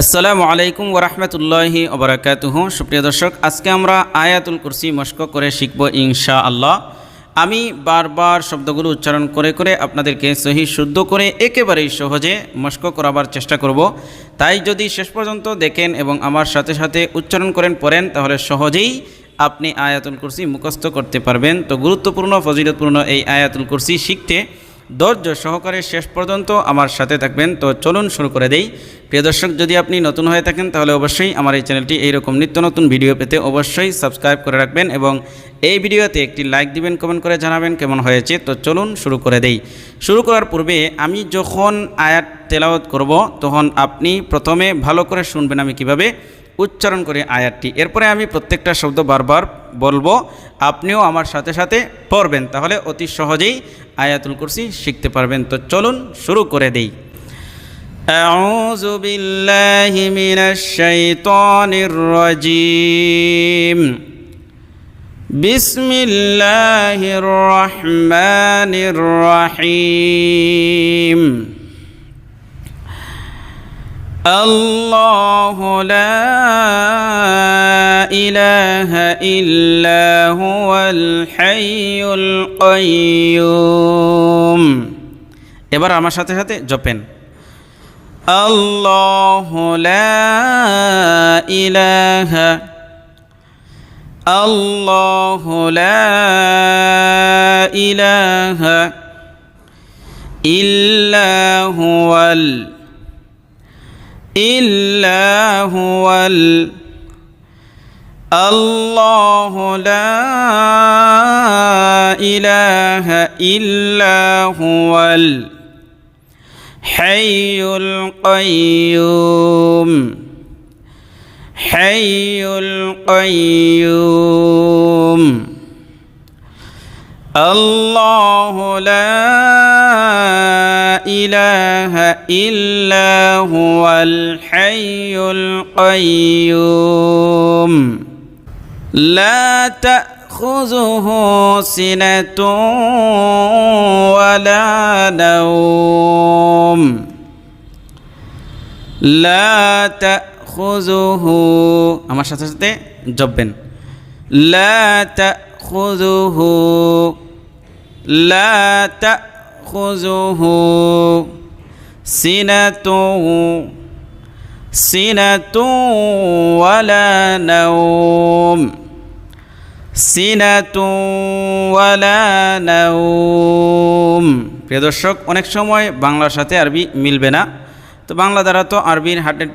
আসসালামু আলাইকুম ওরহমতুল্লাহি ওবরাকাতুহু। সুপ্রিয় দর্শক, আজকে আমরা আয়াতুল কুরসি মশক করে শিখব ইনশাআল্লাহ। আমি বারবার শব্দগুলো উচ্চারণ করে করে আপনাদেরকে সহি শুদ্ধ করে একেবারেই সহজে মশক করাবার চেষ্টা করব। তাই যদি শেষ পর্যন্ত দেখেন এবং আমার সাথে সাথে উচ্চারণ পড়েন তাহলে সহজেই আপনি আয়াতুল কুরসি মুখস্থ করতে পারবেন। তো গুরুত্বপূর্ণ ফজিলতপূর্ণ এই আয়াতুল কুরসি শিখতে ধৈর্য সহকারে শেষ পর্যন্ত আমার সাথে থাকবেন। তো চলুন শুরু করে দেই। প্রিয় দর্শক, যদি আপনি নতুন হয়ে থাকেন তাহলে অবশ্যই আমার এই চ্যানেলটি এইরকম নিত্য নতুন ভিডিও পেতে অবশ্যই সাবস্ক্রাইব করে রাখবেন এবং এই ভিডিওতে একটি লাইক দিবেন, কমেন্ট করে জানাবেন কেমন হয়েছে। তো চলুন শুরু করে দেই। শুরু করার পূর্বে আমি যখন আয়াত তেলাওয়াত করব তখন আপনি প্রথমে ভালো করে শুনবেন আমি কিভাবে উচ্চারণ করে আয়াতটি। এরপরে আমি প্রত্যেকটা শব্দ বারবার বলবো, আপনিও আমার সাথে সাথে পড়বেন, তাহলে অতি সহজেই আয়াতুল কুরসি শিখতে পারবেন। তো চলুন শুরু করে দেই। আউযু বিল্লাহি মিনাশ শাইতানির রাজীম। বিসমিল্লাহির রহমানির রহিম। আল্লাহু লা ইলাহা ইল্লা হুয়াল হাইয়ুল কাইয়্যুম। এবার আমার সাথে সাথে জপেন। আল্লাহু লা ইলাহা আল্লাহু লা ইলাহা ইল্লা হুয়াল আল্লাহু লা ইলাহা ইল্লা হুয়াল হাইয়ুল কাইয়্যুম। আল্লাহু লা ইলাহা ইল্লা হুয়াল হাইয়ুল কাইয়্যুম। লা তাখুযুহু সিনাতুন ওয়ালা নাওম। লা তাখুযুহু, আমার সাথে সাথে জপবেন। লা তাখুযুহু লা তাখুযুহু সিনাতুন ওয়ালা নাওম। প্রিয় দর্শক, অনেক সময় বাংলার সাথে আরবি মিলবে না, তো বাংলা দ্বারা তো আরবির 100